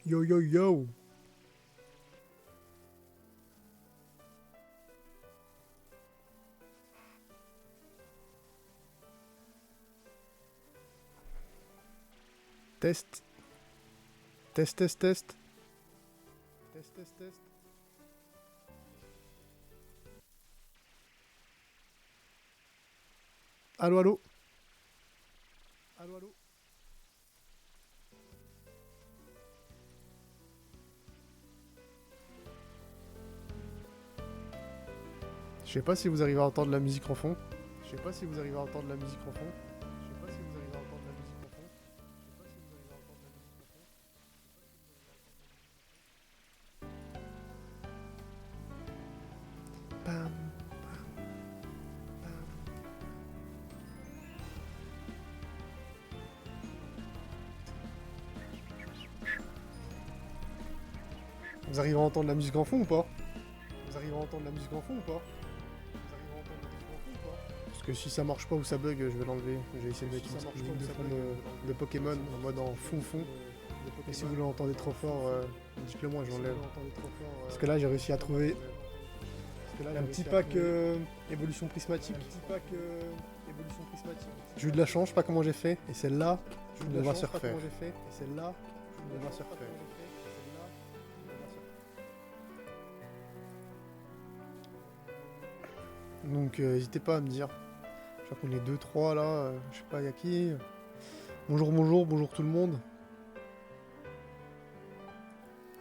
Yo yo yo. Test. Test, test, test. Test, test, test. Allô, allô. Allô, allô. Je sais pas si vous arrivez à entendre la musique en fond. Je sais pas si vous arrivez à entendre la musique en fond. Je sais pas si vous arrivez à entendre la musique en fond. Je sais pas si vous arrivez à entendre la musique en fond. Pam, pam. Vous arrivez à entendre la musique en fond ou pas? Vous arrivez à entendre la musique en fond ou pas? Vous arrivez à entendre la musique en fond ou pas? Parce que si ça marche pas ou ça bug, je vais l'enlever. J'ai essayé de mettre une petite musique de fond de Pokémon en mode en fond. Et si vous l'entendez trop fort, dites-le moi, je l'enlève. Parce que là, j'ai réussi à trouver un petit pack évolution prismatique. J'ai eu de la chance, je sais pas comment j'ai fait. Et celle-là, on va se refaire. Et celle-là, on va se refaire. Donc n'hésitez pas à me dire. Je crois qu'on est 2-3 là, je sais pas, y'a qui. Bonjour, bonjour, bonjour tout le monde.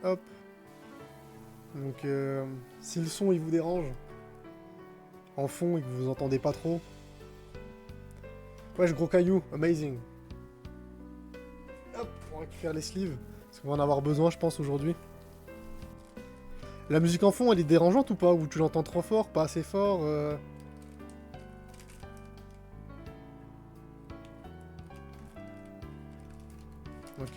Hop. Donc si le son il vous dérange, en fond et que vous entendez pas trop. Wesh, gros caillou, amazing. Hop, on récupère les sleeves, parce qu'on va en avoir besoin je pense aujourd'hui. La musique en fond elle est dérangeante ou pas? Ou tu l'entends trop fort, pas assez fort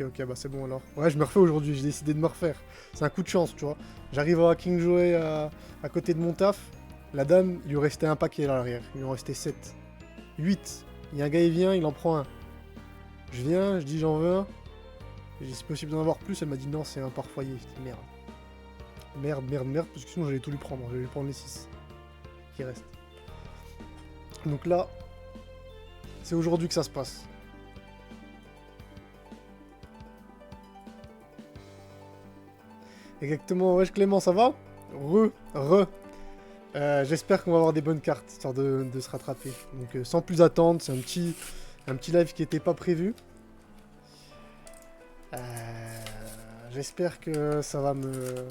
Ok, bah c'est bon alors. Ouais, je me refais aujourd'hui, j'ai décidé de me refaire. C'est un coup de chance, tu vois. J'arrive à King Joey à côté de mon taf. La dame, il lui restait un paquet là à l'arrière. Il lui en restait 7. 8. Il y a un gars, il vient, il en prend un. Je viens, je dis j'en veux un. J'ai dit c'est possible d'en avoir plus. Elle m'a dit non, c'est un par foyer. Je dis merde. Merde, parce que sinon j'allais tout lui prendre. J'allais lui prendre les 6 qui restent. Donc là, c'est aujourd'hui que ça se passe. Exactement, wesh Clément, ça va? J'espère qu'on va avoir des bonnes cartes, histoire de se rattraper. Donc sans plus attendre, c'est un petit live qui n'était pas prévu. J'espère que ça va me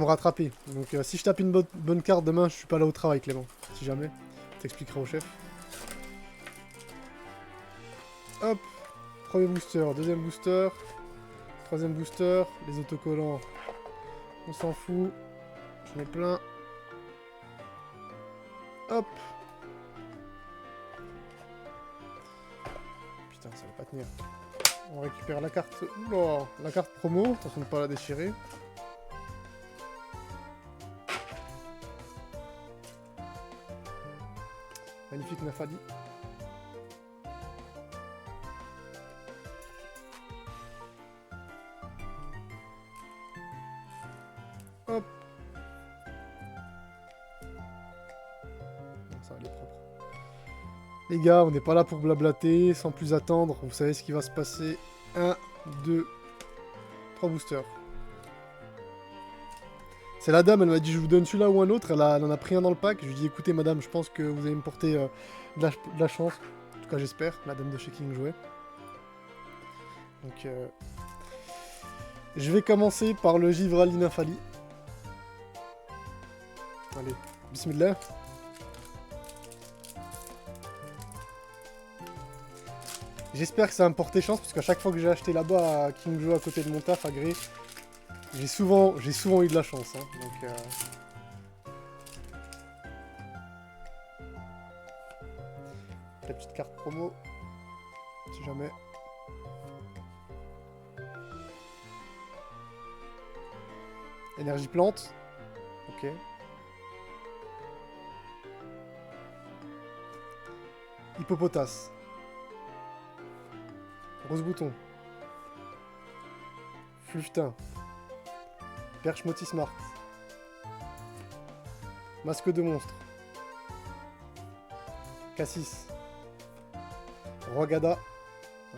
rattraper. Donc si je tape une bonne carte demain, je suis pas là au travail Clément. Si jamais, t'expliquerai au chef. Hop, premier booster, deuxième booster, troisième booster, les autocollants, on s'en fout. J'en ai plein. Hop. Putain, ça va pas tenir. On récupère la carte. Oula, la carte promo. Attention de ne pas la déchirer. Magnifique Nafali. Hop. Non, ça va, elle est propre. Les gars, on n'est pas là pour blablater, sans plus attendre. Vous savez ce qui va se passer. 1, 2, 3 boosters. C'est la dame, elle m'a dit je vous donne celui-là ou un autre. Elle en a pris un dans le pack. Je lui ai dit écoutez madame, je pense que vous allez me porter de la chance. En tout cas j'espère, la dame de chez King Jouet. Donc je vais commencer par le Givralina Nafali. Allez, bismillah. J'espère que ça va me porter chance, parce qu'à chaque fois que j'ai acheté là-bas à King Joe à côté de mon taf à Gré, j'ai souvent eu de la chance. Hein, donc, la petite carte promo, si jamais. Énergie plante. Ok. Hippopotas. Rose bouton. Fluftin. Perche Motismart. Masque de monstre. Cassis. Rogada.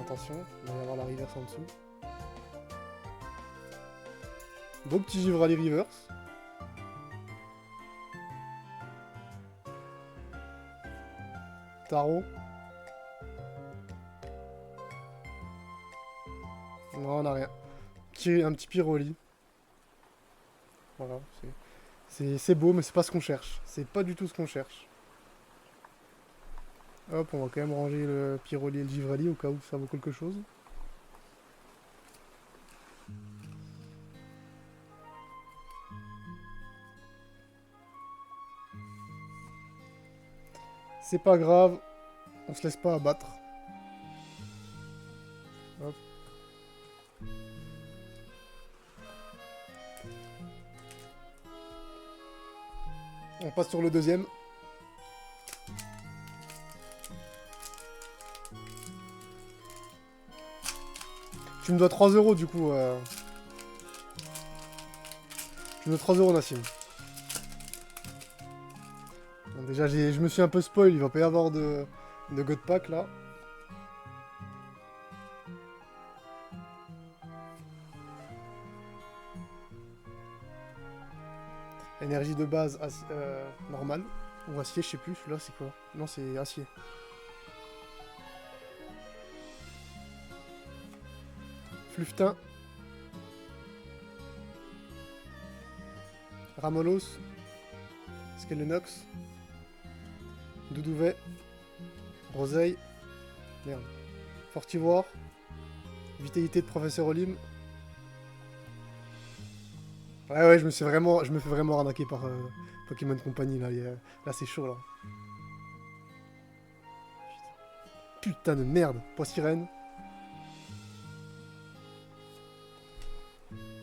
Attention, il va y avoir la reverse en dessous. Beau petit Givrali reverse. Tarot. Non, on n'a rien. Un petit Pyroli. Voilà, c'est beau, mais c'est pas ce qu'on cherche. C'est pas du tout ce qu'on cherche. Hop, on va quand même ranger le Pyroli et le Givrali au cas où ça vaut quelque chose. C'est pas grave, on se laisse pas abattre. Hop. On passe sur le deuxième. Tu me dois 3 € du coup. Tu me dois 3 € Nassim. Bon, déjà, je me suis un peu spoil, il va pas y avoir de God Pack là. Énergie de base normale. Ou acier, je sais plus, celui-là c'est quoi? Non, c'est acier. Fluftin. Ramolos. Skelenox. Doudouvet. Roseille. Merde. Fortivoire. Vitalité de Professeur Olim. Ouais, je me fais vraiment arnaquer par Pokémon Company là. Là c'est chaud là. Putain de merde. Poissirène.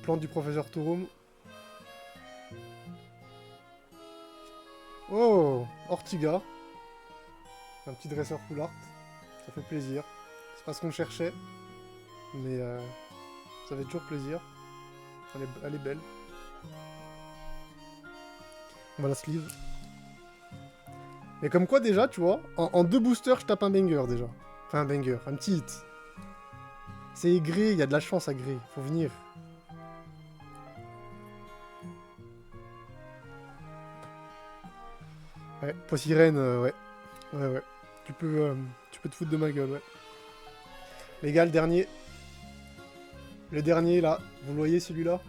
Plante du Professeur Touroum. Oh, Ortiga. Un petit dresseur full art. Ça fait plaisir. C'est pas ce qu'on cherchait. Mais ça fait toujours plaisir. Elle est belle. On va la sleeve. Mais comme quoi déjà, tu vois, en 2 boosters, je tape un banger déjà. Enfin un banger, un petit hit. C'est Gré, il y a de la chance à Gré. Faut venir. Ouais, Poissirène, ouais. Ouais. Tu peux te foutre de ma gueule, ouais. Les gars, le dernier. Le dernier, là. Vous le voyez, celui-là?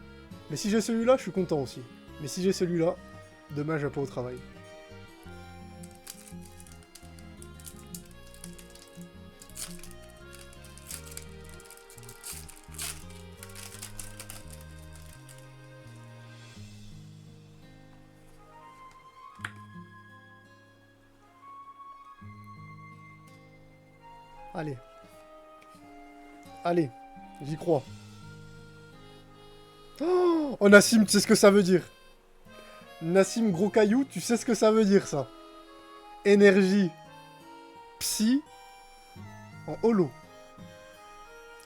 Mais si j'ai celui-là, je suis content aussi. Mais si j'ai celui-là, demain, je vais pas au travail. Allez. Allez, j'y crois. Oh, Nassim, tu sais ce que ça veut dire. Nassim, gros caillou, tu sais ce que ça veut dire, ça. Énergie. Psy. En holo.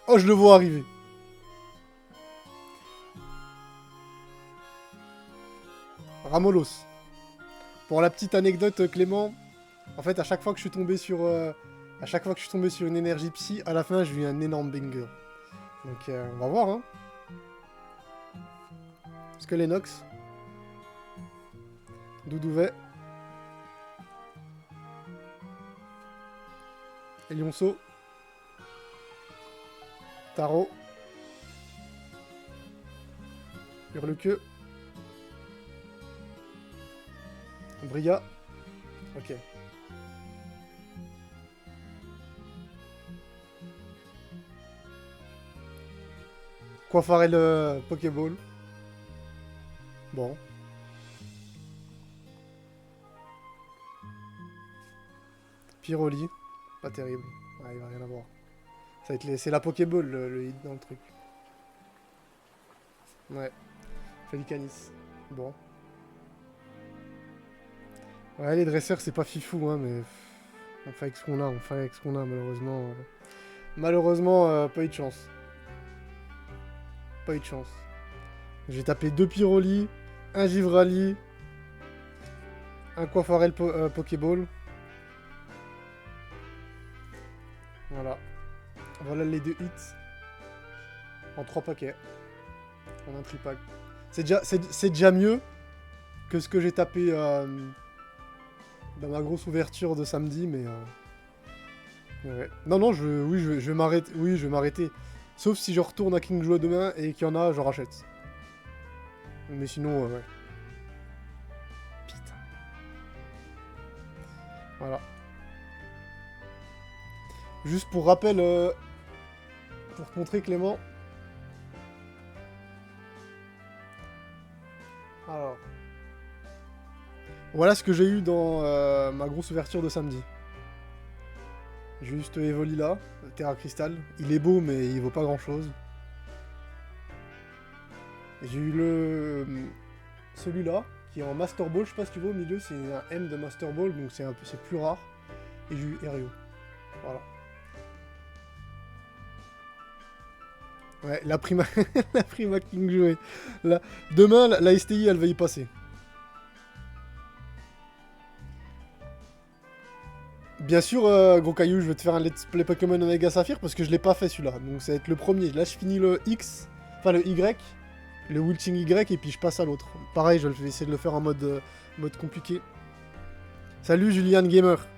Oh, je le vois arriver. Ramolos. Pour la petite anecdote, Clément, en fait, à chaque fois que je suis tombé sur... à chaque fois que je suis tombé sur une énergie psy, à la fin, j'ai eu un énorme banger. Donc, on va voir, hein. Skelenox. Doudouvet. Elionceau. Tarot. Hurlequeux. Bria. Ok. Coiffarel Pokéball. Bon. Pyroli. Pas terrible. Ouais, il va rien avoir. Ça va être c'est la Pokéball le hit dans le truc. Ouais. Felicanis. Bon. Ouais, les dresseurs, c'est pas fifou, hein, mais... On fait avec ce qu'on a, malheureusement. Malheureusement, pas eu de chance. Pas eu de chance. J'ai tapé 2 Pyroli, un Givrali, un Coiffarel Pokéball. Voilà. Voilà les 2 hits. En 3 paquets. En un tripack. C'est déjà mieux que ce que j'ai tapé dans ma grosse ouverture de samedi, mais... ouais. Non, non, oui, je vais m'arrêter. Oui, je vais m'arrêter. Sauf si je retourne à King Joe demain et qu'il y en a, je rachète. Mais sinon, ouais. Putain. Voilà. Juste pour rappel, pour te montrer Clément. Alors. Voilà ce que j'ai eu dans ma grosse ouverture de samedi. J'ai juste Evoli là, Terra Crystal. Il est beau, mais il vaut pas grand chose. J'ai eu celui-là, qui est en Master Ball. Je sais pas si tu vois au milieu, c'est un M de Master Ball, donc c'est plus rare. Et j'ai eu Erio. Voilà. Ouais, la prima, la prima King jouée. Demain, la STI, elle va y passer. Bien sûr, gros caillou, je vais te faire un let's play Pokémon Omega Saphir parce que je l'ai pas fait celui-là. Donc ça va être le premier. Là, je finis le X, enfin le Y, le Wilting Y, et puis je passe à l'autre. Pareil, je vais essayer de le faire en mode compliqué. Salut Julian Gamer.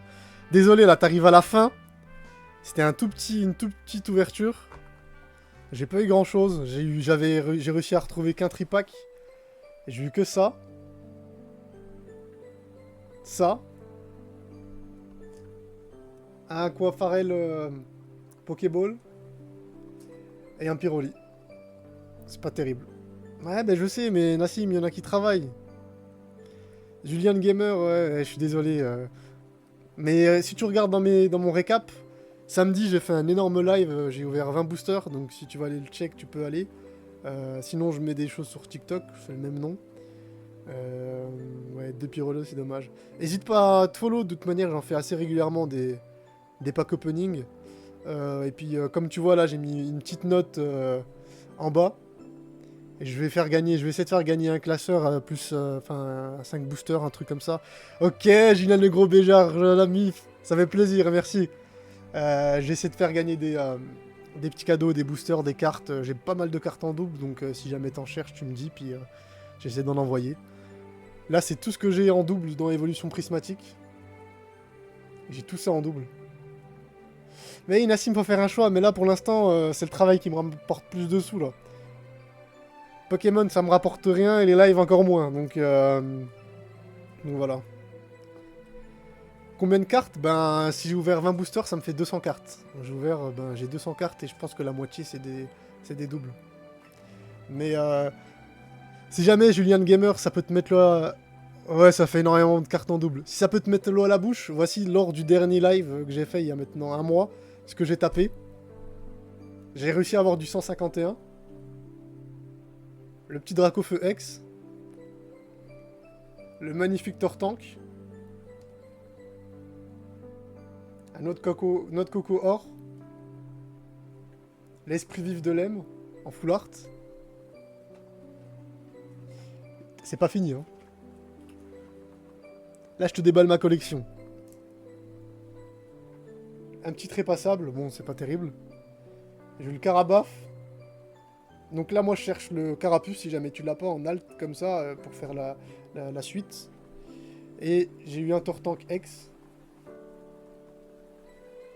Désolé, là, t'arrives à la fin. C'était une toute petite ouverture. J'ai pas eu grand chose. J'ai réussi à retrouver qu'un tripack. J'ai eu que ça. Ça. Un Coiffarel Pokéball. Et un Pyroli. C'est pas terrible. Ouais, ben je sais, mais Nassim, il y en a qui travaillent. Julian Gamer, ouais, je suis désolé. Mais si tu regardes dans mon récap, samedi, j'ai fait un énorme live. J'ai ouvert 20 boosters, donc si tu veux aller le check, tu peux aller. Sinon, je mets des choses sur TikTok, c'est le même nom. Ouais, 2 Pyrolos, c'est dommage. N'hésite pas à te follow, de toute manière, j'en fais assez régulièrement des packs opening. Et puis, comme tu vois, là, j'ai mis une petite note en bas. Et je vais essayer de faire gagner un classeur plus, enfin, 5 boosters, un truc comme ça. Ok, Julien le gros Béjar, l'ami, ça fait plaisir, merci. J'essaie de faire gagner des petits cadeaux, des boosters, des cartes. J'ai pas mal de cartes en double, donc si jamais t'en cherches, tu me dis, puis j'essaie d'en envoyer. Là, c'est tout ce que j'ai en double dans Évolution Prismatique. J'ai tout ça en double. Mais Nassim, faut faire un choix, mais là, pour l'instant, c'est le travail qui me rapporte plus de sous, là. Pokémon, ça me rapporte rien, et les lives encore moins, donc voilà. Combien de cartes? Ben, si j'ai ouvert 20 boosters, ça me fait 200 cartes. J'ai ouvert, j'ai 200 cartes, et je pense que la moitié, c'est des doubles. Mais, si jamais, Julian Gamer, ça peut te mettre là... Ouais, ça fait énormément de cartes en double. Si ça peut te mettre l'eau à la bouche, voici lors du dernier live que j'ai fait il y a maintenant un mois, ce que j'ai tapé. J'ai réussi à avoir du 151. Le petit Dracofeu X. Le magnifique Tortank. Un autre coco or. L'esprit vif de Lem en full art. C'est pas fini, hein. Là, je te déballe ma collection. Un petit trépassable, bon, c'est pas terrible. J'ai eu le Carabaf. Donc là, moi, je cherche le Carapuce, si jamais tu l'as pas, en alt, comme ça, pour faire la suite. Et j'ai eu un Tortank X.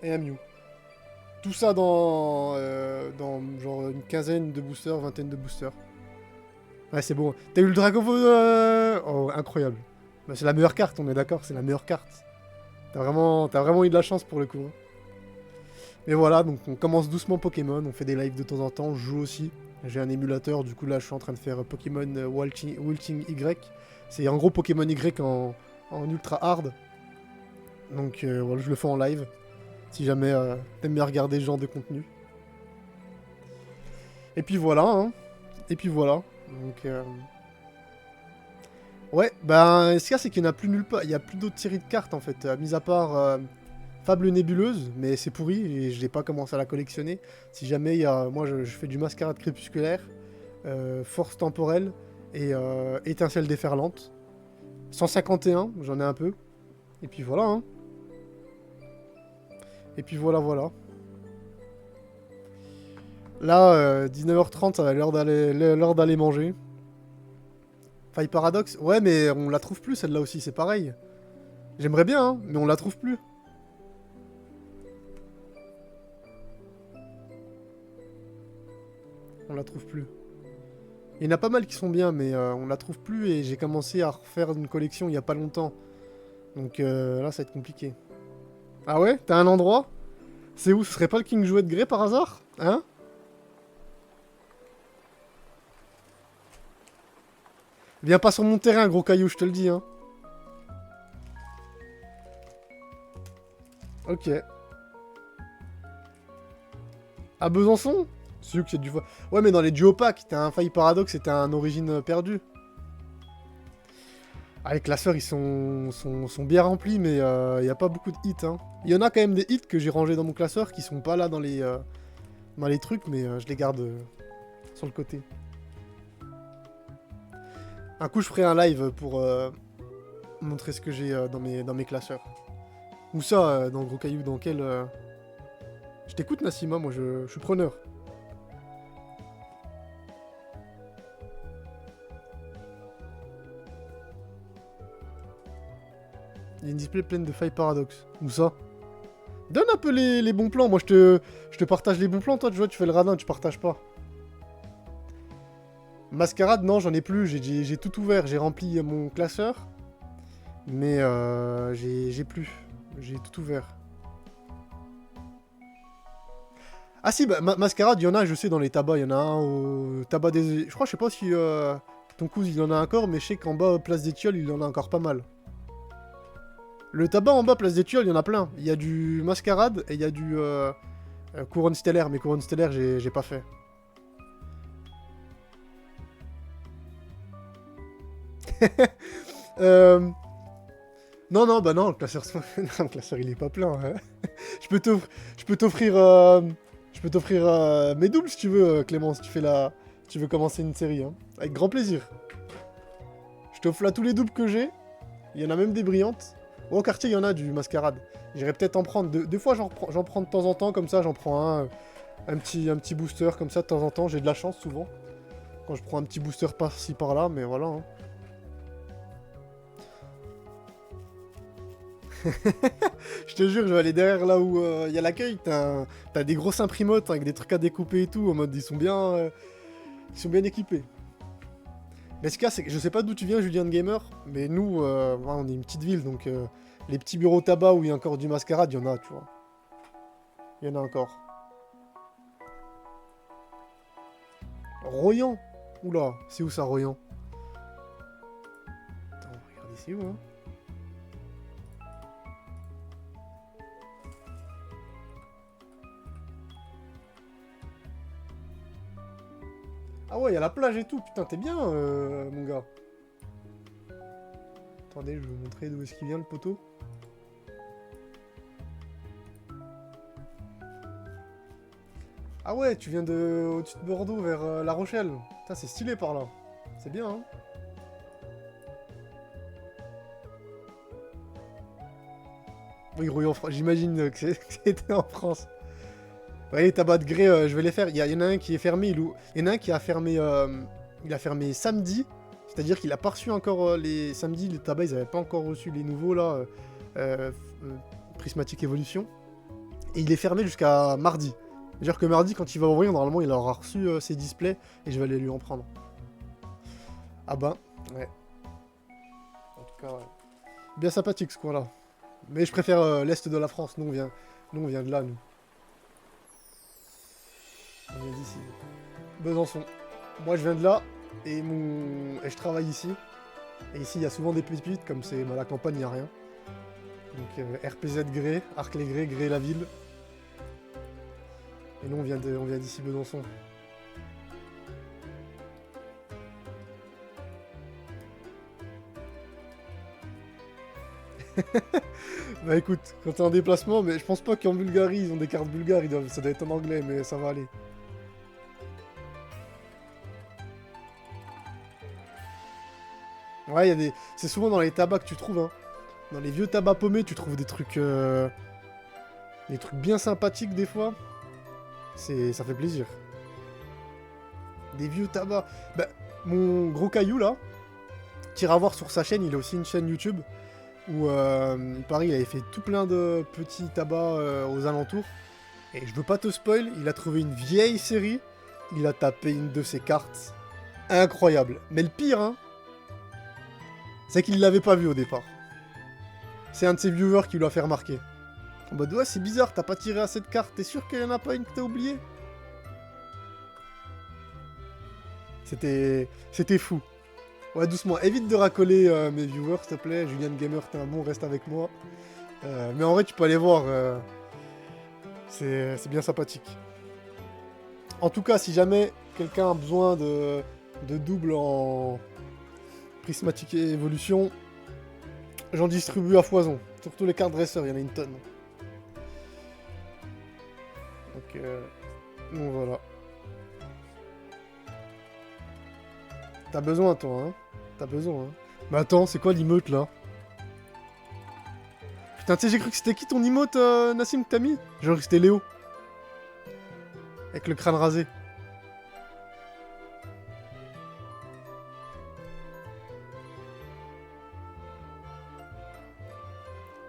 Et un Mew. Tout ça dans genre une quinzaine de boosters, vingtaine de boosters. Ouais, c'est bon. T'as eu le Dracofeu Oh, incroyable. Bah, c'est la meilleure carte, on est d'accord, c'est la meilleure carte. T'as vraiment eu de la chance pour le coup. Mais voilà, donc on commence doucement Pokémon, on fait des lives de temps en temps, je joue aussi. J'ai un émulateur, du coup là je suis en train de faire Pokémon Wilting Y. C'est en gros Pokémon Y en ultra hard. Donc voilà, je le fais en live. Si jamais t'aimes bien regarder ce genre de contenu. Et puis voilà, hein. Et puis voilà. Donc ouais, ben ce qu'il y a, c'est qu'il n'y en a plus nulle part. Il n'y a plus d'autres séries de cartes en fait, mis à part Fable Nébuleuse, mais c'est pourri et je n'ai pas commencé à la collectionner. Si jamais il y a. Moi je fais du Mascarade Crépusculaire. force temporelle et étincelle déferlante. 151, j'en ai un peu. Et puis voilà, hein. Et puis voilà, voilà. Là, 19h30, ça va l'heure d'aller manger. Faille Paradox. Ouais, mais on la trouve plus, celle-là aussi, c'est pareil. J'aimerais bien, hein, mais on la trouve plus. On la trouve plus. Il y en a pas mal qui sont bien, mais on la trouve plus et j'ai commencé à refaire une collection il y a pas longtemps. Donc là, ça va être compliqué. Ah ouais? T'as un endroit? C'est où? Ce serait pas le King Jouet de Grey par hasard? Hein? Viens pas sur mon terrain, gros caillou, je te le dis, hein. Ok. À Besançon? C'est sûr que c'est du... Ouais, mais dans les duopacks, t'as un Faille Paradox et t'as un Origine perdue. Ah, les classeurs, ils sont bien remplis, mais il n'y a pas beaucoup de hits, hein. Il y en a quand même des hits que j'ai rangés dans mon classeur qui sont pas là dans les trucs, mais je les garde sur le côté. Un coup, je ferai un live pour montrer ce que j'ai dans mes classeurs. Ou ça, dans Gros Caillou, dans quel... Je t'écoute, Nassima, moi, je suis preneur. Il y a une display pleine de failles paradoxes. Où ça? Donne un peu les bons plans. Moi, je te partage les bons plans. Toi, tu vois, tu fais le radin, tu partages pas. Mascarade, non, j'en ai plus. J'ai tout ouvert. J'ai rempli mon classeur. Mais j'ai plus. J'ai tout ouvert. Ah si, bah, Mascarade, il y en a, je sais, dans les tabacs. Il y en a un au tabac des... Je crois, je sais pas si ton cousin, il en a encore, mais je sais qu'en bas, place des Tilleuls, il en a encore pas mal. Le tabac en bas, place des Tilleuls, il y en a plein. Il y a du Mascarade et il y a du Couronne Stellaire, mais Couronne Stellaire, j'ai pas fait. Non, non, bah non, le classeur, non, le classeur il est pas plein. Hein. Je peux t'offrir mes doubles si tu veux, Clément, si tu veux commencer une série. Hein. Avec grand plaisir. Je t'offre là tous les doubles que j'ai. Il y en a même des brillantes. Au quartier, il y en a du Mascarade. J'irai peut-être en prendre. Deux fois, j'en prends de temps en temps, comme ça, j'en prends un petit booster, comme ça, de temps en temps. J'ai de la chance, souvent. Quand je prends un petit booster par-ci, par-là, mais voilà. Hein. Je te jure, je vais aller derrière là où il y a l'accueil. T'as des grosses imprimantes avec des trucs à découper et tout. En mode, ils sont bien équipés. Mais ce cas, c'est que je sais pas d'où tu viens, Julien Gamer, mais nous, on est une petite ville, donc les petits bureaux tabac où il y a encore du Mascarade, il y en a, tu vois. Il y en a encore. Royan? Oula, c'est où ça, Royan? Attends, regardez, c'est où, hein? Ah ouais, il y a la plage et tout, putain, t'es bien, mon gars. Attendez, je vais vous montrer d'où est-ce qu'il vient, le poteau. Ah ouais, tu viens de au-dessus de Bordeaux, vers La Rochelle. Putain, c'est stylé par là. C'est bien, hein. Oui, Rouillon, en France. J'imagine que c'était en France. Ouais, les tabacs de grès, je vais les faire. Il y en a un qui est fermé. Il y en a un qui a fermé. Il a fermé samedi. C'est-à-dire qu'il a pas reçu encore les samedis. Les tabacs, ils avaient pas encore reçu les nouveaux là. Prismatic Evolution. Et il est fermé jusqu'à mardi. C'est-à-dire que mardi, quand il va ouvrir, normalement, il aura reçu ses displays et je vais aller lui en prendre. Ah bah, ouais. En tout cas, ouais. Bien sympathique ce coin-là. Mais je préfère l'est de la France. Nous, on vient de là, nous. On vient d'ici. Besançon. Moi, je viens de là et je travaille ici. Et ici, il y a souvent des pépites, comme c'est la campagne, il n'y a rien. Donc, RPZ Grey, Arc-les-Grès, Grey-la-Ville. Et nous, on vient d'ici, Besançon. Bah écoute, quand t'es en déplacement, mais je pense pas qu'en Bulgarie, ils ont des cartes bulgares, ça doit être en anglais, mais ça va aller. Ouais, c'est souvent dans les tabacs que tu trouves, hein. Dans les vieux tabacs paumés, tu trouves des trucs... des trucs bien sympathiques, des fois. Ça fait plaisir. Des vieux tabacs. Bah, mon gros caillou, là, t'iras voir sur sa chaîne, il a aussi une chaîne YouTube, où, il paraît, il avait fait tout plein de petits tabacs aux alentours. Et je veux pas te spoil, il a trouvé une vieille série, il a tapé une de ses cartes. Incroyable. Mais le pire, hein, c'est qu'il l'avait pas vu au départ. C'est un de ses viewers qui lui a fait remarquer. En mode, ouais, c'est bizarre, t'as pas tiré à cette carte, t'es sûr qu'il y en a pas une que t'as oubliée? C'était fou. Ouais, doucement, évite de racoler mes viewers, s'il te plaît. Julian Gamer, t'es un bon, reste avec moi. Mais en vrai, tu peux aller voir. C'est bien sympathique. En tout cas, si jamais quelqu'un a besoin de double en prismatique et évolution, j'en distribue à foison. Surtout les cartes dresseurs, il y en a une tonne. Donc voilà. T'as besoin, toi, hein? T'as besoin, hein? Mais attends, c'est quoi l'emote, là? Putain, tu sais, j'ai cru que c'était qui ton emote, Nassim, que t'as mis? J'ai cru que c'était Léo. Avec le crâne rasé.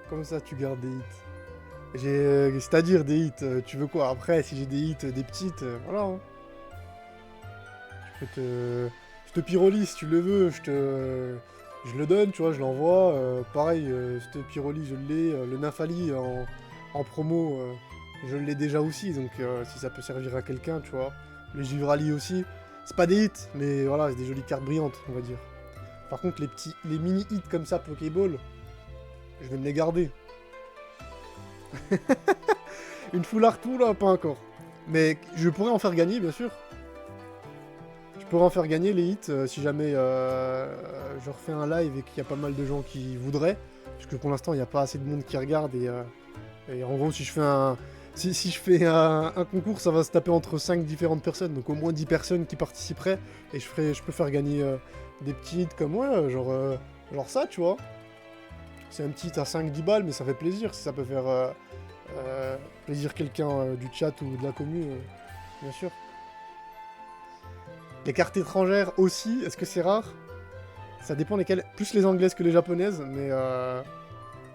Comme ça, tu gardes des hits. C'est-à-dire des hits, tu veux quoi? Après, si j'ai des hits, des petites, voilà, hein. Je te pyrolyse si tu le veux, je le donne, tu vois, je l'envoie. Pareil, ce pyroli, je l'ai. Le Nafali en promo, je l'ai déjà aussi, donc si ça peut servir à quelqu'un, tu vois. Le Givrali aussi. C'est pas des hits, mais voilà, c'est des jolies cartes brillantes, on va dire. Par contre, les mini hits comme ça, Pokéball, je vais me les garder. Une full art tout là, pas encore. Mais je pourrais en faire gagner, bien sûr. Je pourrais en faire gagner les hits si jamais je refais un live et qu'il y a pas mal de gens qui voudraient. Parce que pour l'instant, il n'y a pas assez de monde qui regarde. Et en gros, si je fais si je fais un concours, ça va se taper entre 5 différentes personnes. Donc au moins 10 personnes qui participeraient. Et je peux faire gagner des petits hits comme ouais, genre ça, tu vois. C'est un petit hit à 5-10 balles, mais ça fait plaisir. Si ça peut faire plaisir quelqu'un du chat ou de la commu, bien sûr. Les cartes étrangères aussi, est-ce que c'est rare? Ça dépend lesquelles. Plus les anglaises que les japonaises, mais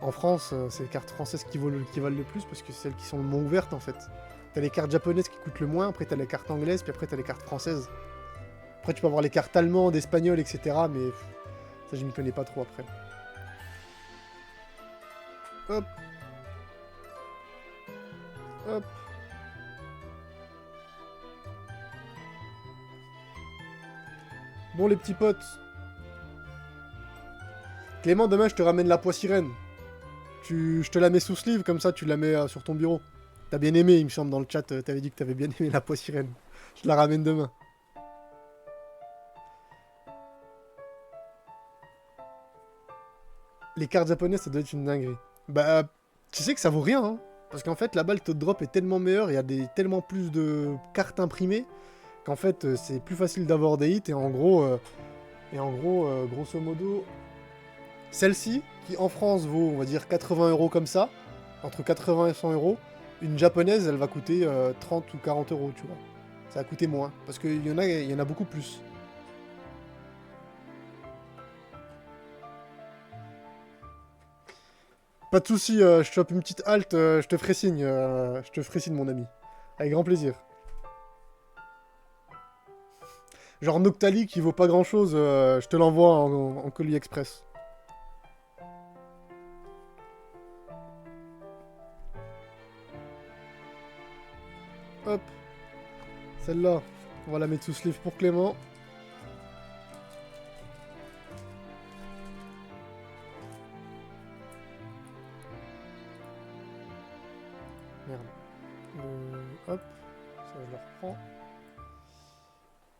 en France, c'est les cartes françaises qui valent le plus parce que c'est celles qui sont le moins ouvertes en fait. T'as les cartes japonaises qui coûtent le moins, après t'as les cartes anglaises, puis après t'as les cartes françaises. Après tu peux avoir les cartes allemandes, espagnoles, etc. Mais ça je m'y connais pas trop après. Hop. Hop. Bon les petits potes. Clément, demain je te ramène la poix sirène. Je te la mets sous sleeve, comme ça tu la mets sur ton bureau. T'as bien aimé, il me semble, dans le chat, t'avais dit que t'avais bien aimé la poix sirène. Je te la ramène demain. Les cartes japonaises, ça doit être une dinguerie. Bah, tu sais que ça vaut rien, hein. Parce qu'en fait, là-bas, le taux de drop est tellement meilleur, il y a tellement plus de cartes imprimées, qu'en fait, c'est plus facile d'avoir des hits, et en gros, grosso modo, celle-ci, qui en France vaut, on va dire, 80 € comme ça, entre 80 et 100 €, une japonaise, elle va coûter 30 ou 40 €, tu vois. Ça va coûter moins, parce qu'il y en a beaucoup plus. Pas de soucis, je te chope une petite halte, je te ferai signe, mon ami. Avec grand plaisir. Genre Noctali qui vaut pas grand chose, je te l'envoie en colis express. Hop. Celle-là, on va la mettre sous sleeve pour Clément. Merde. Hop. Ça, je le reprends.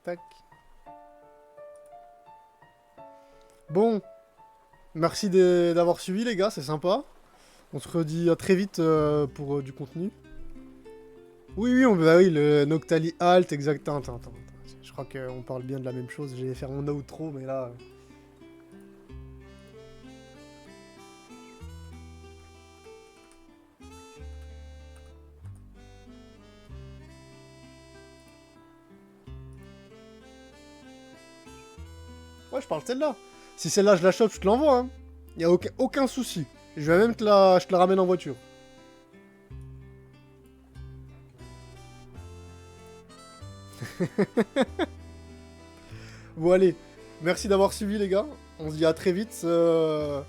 Tac. Bon. Merci d'avoir suivi, les gars, c'est sympa. On se redit à très vite pour du contenu. Oui, bah oui, le Noctali Alt, exact. Attends. Je crois qu'on parle bien de la même chose. J'allais faire mon outro, mais là... Ouais, je parle de celle-là. Si celle-là, je la chope, je te l'envoie, hein. Y a aucun souci. Je vais même je te la ramène en voiture. Bon, allez. Merci d'avoir suivi, les gars. On se dit à très vite. Une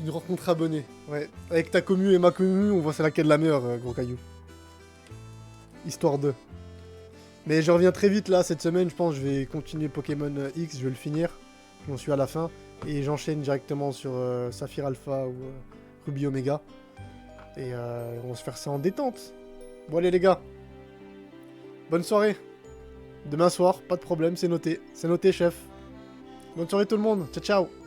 rencontre abonnée. Ouais. Avec ta commu et ma commu, on voit c'est laquelle la meilleure, gros caillou. Histoire de. Mais je reviens très vite là, cette semaine, je pense que je vais continuer Pokémon X, je vais le finir. J'en suis à la fin. Et j'enchaîne directement sur Saphir Alpha ou Ruby Omega. Et on va se faire ça en détente. Bon allez les gars. Bonne soirée. Demain soir, pas de problème, c'est noté. C'est noté chef. Bonne soirée tout le monde. Ciao ciao.